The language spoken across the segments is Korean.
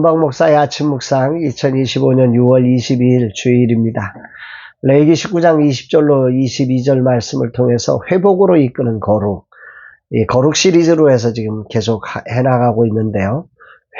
박목사의 아침 묵상 2025년 6월 22일 주일입니다. 레위기 19장 20절로 22절 말씀을 통해서 회복으로 이끄는 거룩, 이 거룩 시리즈로 해서 지금 계속 해나가고 있는데요.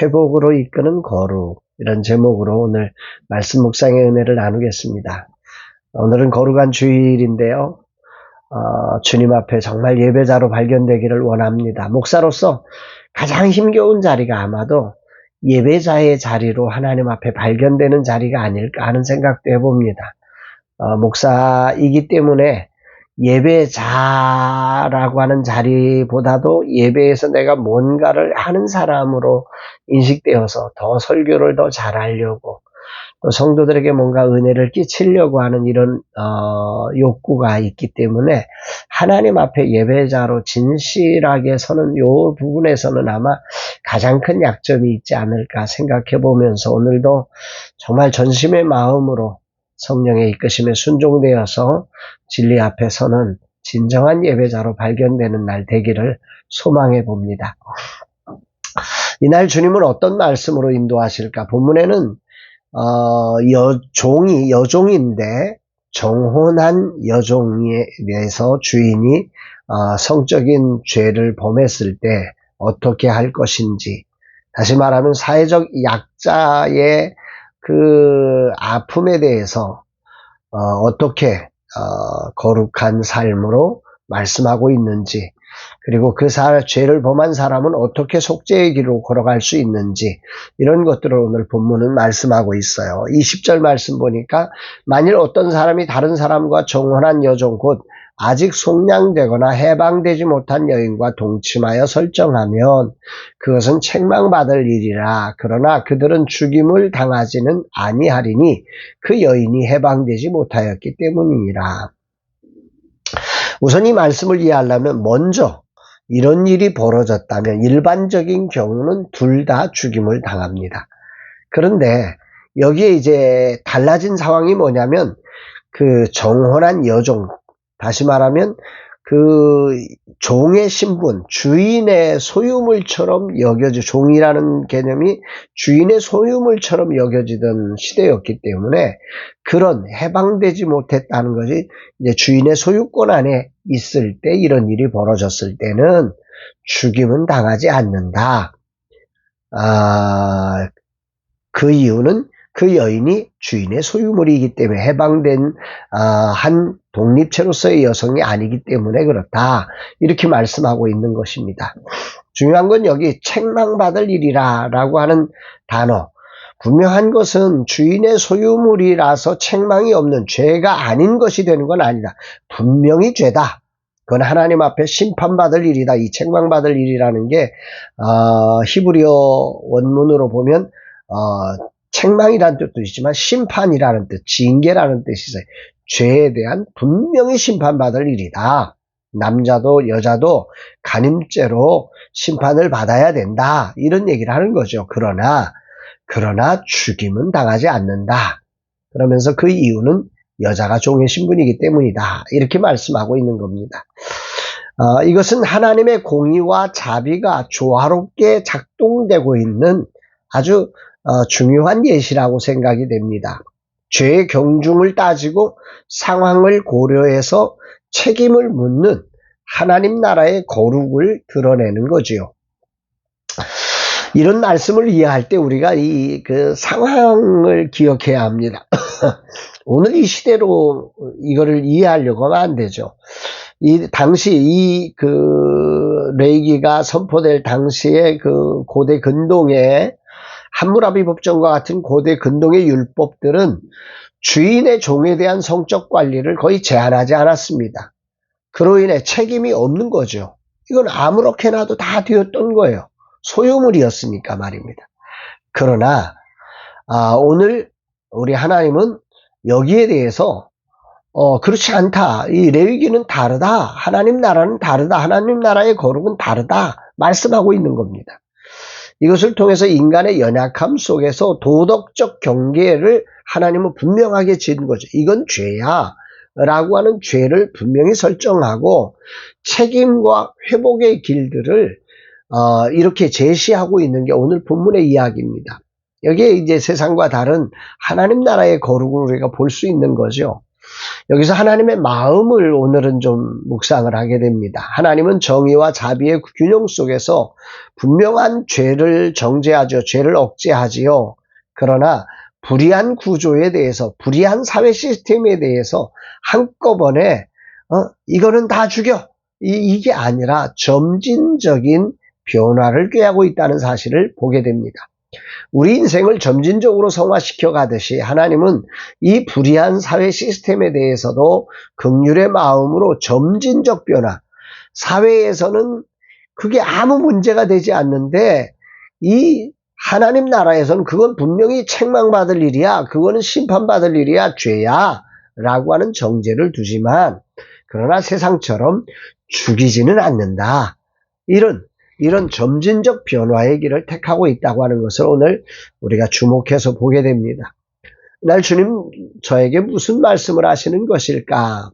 회복으로 이끄는 거룩, 이런 제목으로 오늘 말씀 묵상의 은혜를 나누겠습니다. 오늘은 거룩한 주일인데요. 주님 앞에 정말 예배자로 발견되기를 원합니다. 목사로서 가장 힘겨운 자리가 아마도 예배자의 자리로 하나님 앞에 발견되는 자리가 아닐까 하는 생각도 해봅니다. 목사이기 때문에 예배자라고 하는 자리보다도 예배에서 내가 뭔가를 하는 사람으로 인식되어서 더 설교를 더 잘하려고 또 성도들에게 뭔가 은혜를 끼치려고 하는 이런 욕구가 있기 때문에 하나님 앞에 예배자로 진실하게 서는 요 부분에서는 아마 가장 큰 약점이 있지 않을까 생각해 보면서 오늘도 정말 전심의 마음으로 성령의 이끄심에 순종되어서 진리 앞에 서는 진정한 예배자로 발견되는 날 되기를 소망해 봅니다. 이날 주님은 어떤 말씀으로 인도하실까? 본문에는 여종인데 정혼한 여종에 대해서 주인이 성적인 죄를 범했을 때 어떻게 할 것인지, 다시 말하면 사회적 약자의 그 아픔에 대해서 어떻게 거룩한 삶으로 말씀하고 있는지, 그리고 그 죄를 범한 사람은 어떻게 속죄의 길로 걸어갈 수 있는지, 이런 것들을 오늘 본문은 말씀하고 있어요. 20절 말씀 보니까 만일 어떤 사람이 다른 사람과 정혼한 여종 곧 아직 속량되거나 해방되지 못한 여인과 동침하여 설정하면 그것은 책망받을 일이라. 그러나 그들은 죽임을 당하지는 아니하리니 그 여인이 해방되지 못하였기 때문이니라. 우선 이 말씀을 이해하려면 먼저 이런 일이 벌어졌다면 일반적인 경우는 둘 다 죽임을 당합니다. 그런데 여기에 이제 달라진 상황이 뭐냐면 그 정혼한 여종, 다시 말하면 그 종의 신분, 주인의 소유물처럼 종이라는 개념이 주인의 소유물처럼 여겨지던 시대였기 때문에 그런 해방되지 못했다는 것이 이제 주인의 소유권 안에 있을 때 이런 일이 벌어졌을 때는 죽임은 당하지 않는다. 그 이유는 그 여인이 주인의 소유물이기 때문에 해방된 한 독립체로서의 여성이 아니기 때문에 그렇다. 이렇게 말씀하고 있는 것입니다. 중요한 건 여기 책망받을 일이라 라고 하는 단어. 분명한 것은 주인의 소유물이라서 책망이 없는 죄가 아닌 것이 되는 건 아니다. 분명히 죄다. 그건 하나님 앞에 심판받을 일이다. 이 책망받을 일이라는 게 히브리어 원문으로 보면 책망이라는 뜻도 있지만 심판이라는 뜻, 징계라는 뜻이 있어요. 죄에 대한 분명히 심판받을 일이다. 남자도 여자도 간임죄로 심판을 받아야 된다. 이런 얘기를 하는 거죠. 그러나 죽임은 당하지 않는다. 그러면서 그 이유는 여자가 종의 신분이기 때문이다. 이렇게 말씀하고 있는 겁니다. 이것은 하나님의 공의와 자비가 조화롭게 작동되고 있는 아주 중요한 예시라고 생각이 됩니다. 죄의 경중을 따지고 상황을 고려해서 책임을 묻는 하나님 나라의 거룩을 드러내는 거지요. 이런 말씀을 이해할 때 우리가 그 상황을 기억해야 합니다. 오늘 이 시대로 이거를 이해하려고 하면 안 되죠. 당시 레위기가 선포될 당시에 그 고대 근동의 함무라비 법정과 같은 고대 근동의 율법들은 주인의 종에 대한 성적 관리를 거의 제한하지 않았습니다. 그로 인해 책임이 없는 거죠. 이건 아무렇게 놔도 다 되었던 거예요. 소유물이었으니까 말입니다. 그러나 오늘 우리 하나님은 여기에 대해서 그렇지 않다. 이 레위기는 다르다. 하나님 나라는 다르다. 하나님 나라의 거룩은 다르다. 말씀하고 있는 겁니다. 이것을 통해서 인간의 연약함 속에서 도덕적 경계를 하나님은 분명하게 지은 거죠. 이건 죄야 라고 하는 죄를 분명히 설정하고 책임과 회복의 길들을 이렇게 제시하고 있는 게 오늘 본문의 이야기입니다. 여기에 이제 세상과 다른 하나님 나라의 거룩을 우리가 볼 수 있는 거죠. 여기서 하나님의 마음을 오늘은 좀 묵상을 하게 됩니다. 하나님은 정의와 자비의 균형 속에서 분명한 죄를 정죄하죠. 죄를 억제하지요. 그러나 불의한 구조에 대해서, 불의한 사회 시스템에 대해서 한꺼번에 이거는 다 죽여, 이게 아니라 점진적인 변화를 꾀하고 있다는 사실을 보게 됩니다. 우리 인생을 점진적으로 성화시켜 가듯이 하나님은 이 불의한 사회 시스템에 대해서도 긍휼의 마음으로 점진적 변화, 사회에서는 그게 아무 문제가 되지 않는데 이 하나님 나라에서는 그건 분명히 책망받을 일이야, 그거는 심판받을 일이야, 죄야 라고 하는 정죄를 두지만, 그러나 세상처럼 죽이지는 않는다. 이런 점진적 변화의 길을 택하고 있다고 하는 것을 오늘 우리가 주목해서 보게 됩니다. 날 주님 저에게 무슨 말씀을 하시는 것일까?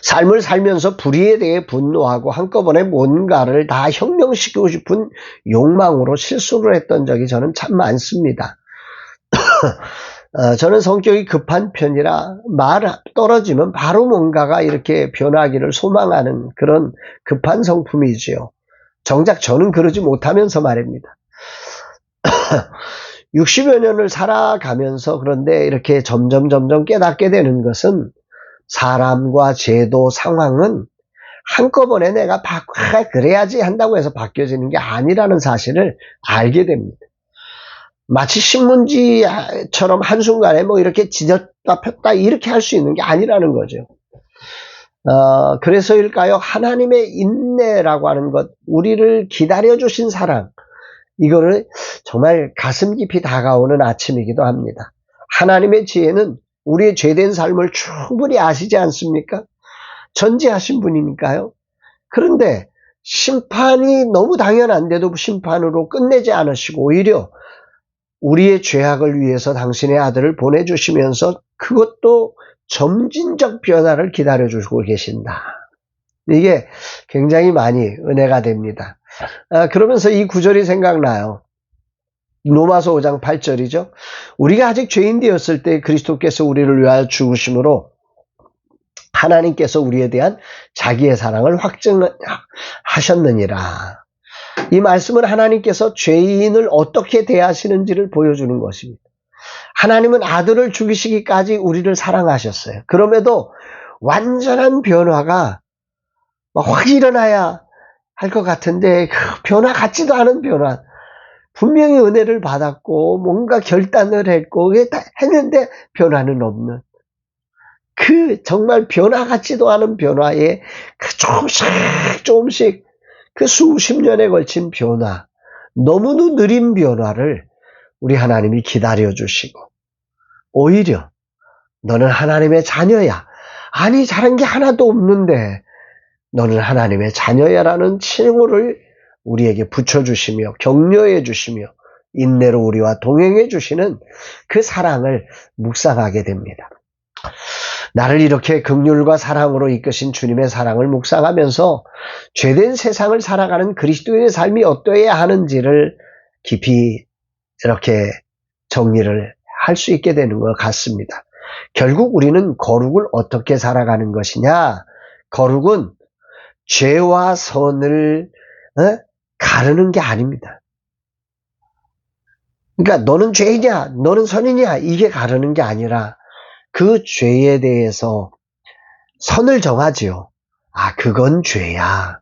삶을 살면서 불의에 대해 분노하고 한꺼번에 뭔가를 다 혁명시키고 싶은 욕망으로 실수를 했던 적이 저는 참 많습니다. 저는 성격이 급한 편이라 말 떨어지면 바로 뭔가가 이렇게 변하기를 소망하는 그런 급한 성품이지요. 정작 저는 그러지 못하면서 말입니다. 60여 년을 살아가면서 그런데 이렇게 점점 깨닫게 되는 것은 사람과 제도, 상황은 한꺼번에 내가 그래야지 한다고 해서 바뀌어지는 게 아니라는 사실을 알게 됩니다. 마치 신문지처럼 한순간에 뭐 이렇게 지졌다 폈다 이렇게 할 수 있는 게 아니라는 거죠. 그래서일까요? 하나님의 인내라고 하는 것, 우리를 기다려주신 사랑, 이거를 정말 가슴 깊이 다가오는 아침이기도 합니다. 하나님의 지혜는 우리의 죄된 삶을 충분히 아시지 않습니까? 전지하신 분이니까요. 그런데 심판이 너무 당연한데도 심판으로 끝내지 않으시고 오히려 우리의 죄악을 위해서 당신의 아들을 보내주시면서 그것도 점진적 변화를 기다려주고 계신다. 이게 굉장히 많이 은혜가 됩니다. 그러면서 이 구절이 생각나요. 로마서 5장 8절이죠. 우리가 아직 죄인 되었을 때 그리스도께서 우리를 위하여 죽으심으로 하나님께서 우리에 대한 자기의 사랑을 확증하셨느니라. 이 말씀은 하나님께서 죄인을 어떻게 대하시는지를 보여주는 것입니다. 하나님은 아들을 죽이시기까지 우리를 사랑하셨어요. 그럼에도 완전한 변화가 확 일어나야 할 것 같은데 그 변화 같지도 않은 변화, 분명히 은혜를 받았고 뭔가 결단을 했고 했는데 변화는 없는 그 정말 변화 같지도 않은 변화에 그 조금씩 그 수십 년에 걸친 변화, 너무도 느린 변화를 우리 하나님이 기다려주시고 오히려 너는 하나님의 자녀야. 아니 잘한 게 하나도 없는데 너는 하나님의 자녀야라는 칭호를 우리에게 붙여주시며 격려해 주시며 인내로 우리와 동행해 주시는 그 사랑을 묵상하게 됩니다. 나를 이렇게 긍휼과 사랑으로 이끄신 주님의 사랑을 묵상하면서 죄된 세상을 살아가는 그리스도인의 삶이 어떠해야 하는지를 깊이 이렇게 정리를 할 수 있게 되는 것 같습니다. 결국 우리는 거룩을 어떻게 살아가는 것이냐? 거룩은 죄와 선을 가르는 게 아닙니다. 그러니까 너는 죄이냐, 너는 선이냐 이게 가르는 게 아니라 그 죄에 대해서 선을 정하지요. 아, 그건 죄야.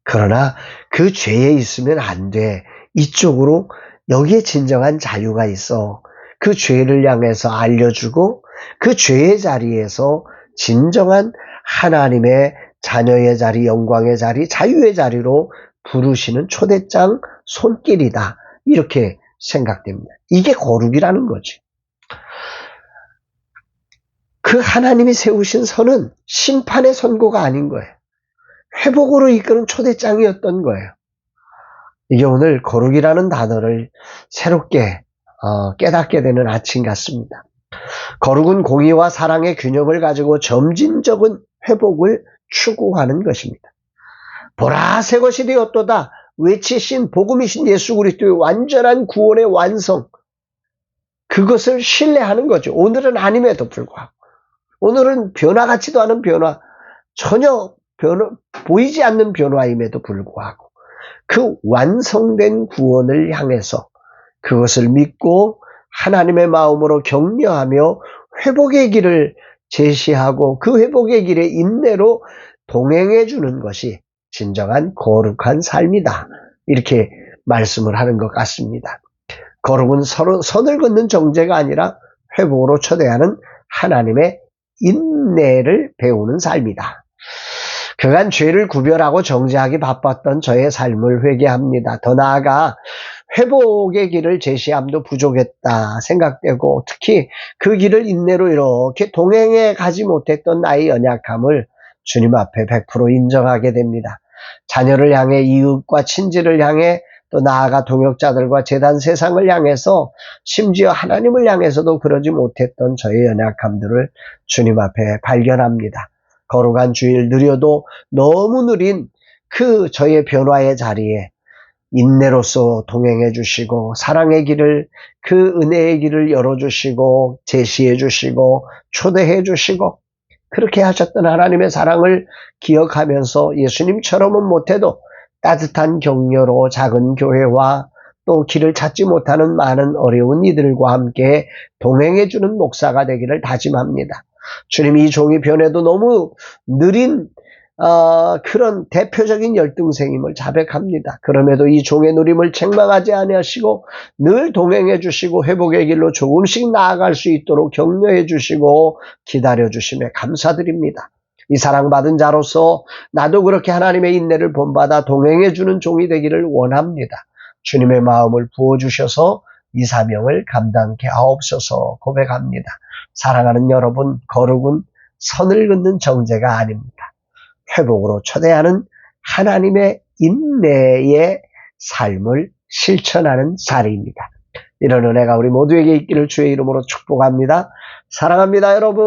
그러나 그 죄에 있으면 안 돼. 이쪽으로 여기에 진정한 자유가 있어. 그 죄를 향해서 알려주고 그 죄의 자리에서 진정한 하나님의 자녀의 자리, 영광의 자리, 자유의 자리로 부르시는 초대장 손길이다. 이렇게 생각됩니다. 이게 거룩이라는 거지. 그 하나님이 세우신 선은 심판의 선고가 아닌 거예요. 회복으로 이끄는 초대장이었던 거예요. 이게 오늘 거룩이라는 단어를 새롭게 깨닫게 되는 아침 같습니다. 거룩은 공의와 사랑의 균형을 가지고 점진적인 회복을 추구하는 것입니다. 보라 새 것이 되었도다. 외치신 복음이신 예수 그리스도의 완전한 구원의 완성, 그것을 신뢰하는 거죠. 오늘은 아님에도 불구하고, 오늘은 변화 같지도 않은 변화, 전혀 보이지 않는 변화임에도 불구하고 그 완성된 구원을 향해서 그것을 믿고 하나님의 마음으로 격려하며 회복의 길을 제시하고 그 회복의 길에 인내로 동행해 주는 것이 진정한 거룩한 삶이다. 이렇게 말씀을 하는 것 같습니다. 거룩은 서로 선을 긋는 정죄가 아니라 회복으로 초대하는 하나님의 인내를 배우는 삶이다. 그간 죄를 구별하고 정죄하기 바빴던 저의 삶을 회개합니다. 더 나아가 회복의 길을 제시함도 부족했다 생각되고, 특히 그 길을 인내로 이렇게 동행해 가지 못했던 나의 연약함을 주님 앞에 100% 인정하게 됩니다. 자녀를 향해, 이웃과 친지를 향해, 또 나아가 동역자들과 재단 세상을 향해서, 심지어 하나님을 향해서도 그러지 못했던 저의 연약함들을 주님 앞에 발견합니다. 거룩한 주일 느려도 너무 느린 그 저의 변화의 자리에 인내로서 동행해 주시고, 사랑의 길을, 그 은혜의 길을 열어주시고, 제시해 주시고, 초대해 주시고, 그렇게 하셨던 하나님의 사랑을 기억하면서 예수님처럼은 못해도 따뜻한 격려로 작은 교회와 또 길을 찾지 못하는 많은 어려운 이들과 함께 동행해 주는 목사가 되기를 다짐합니다. 주님, 이 종이 변해도 너무 느린 그런 대표적인 열등생임을 자백합니다. 그럼에도 이 종의 누림을 책망하지 아니하시고 늘 동행해 주시고 회복의 길로 조금씩 나아갈 수 있도록 격려해 주시고 기다려 주심에 감사드립니다. 이 사랑받은 자로서 나도 그렇게 하나님의 인내를 본받아 동행해 주는 종이 되기를 원합니다. 주님의 마음을 부어주셔서 이 사명을 감당케 하옵소서 고백합니다. 사랑하는 여러분, 거룩은 선을 긋는 정죄가 아닙니다. 회복으로 초대하는 하나님의 인내의 삶을 실천하는 자리입니다. 이런 은혜가 우리 모두에게 있기를 주의 이름으로 축복합니다. 사랑합니다, 여러분.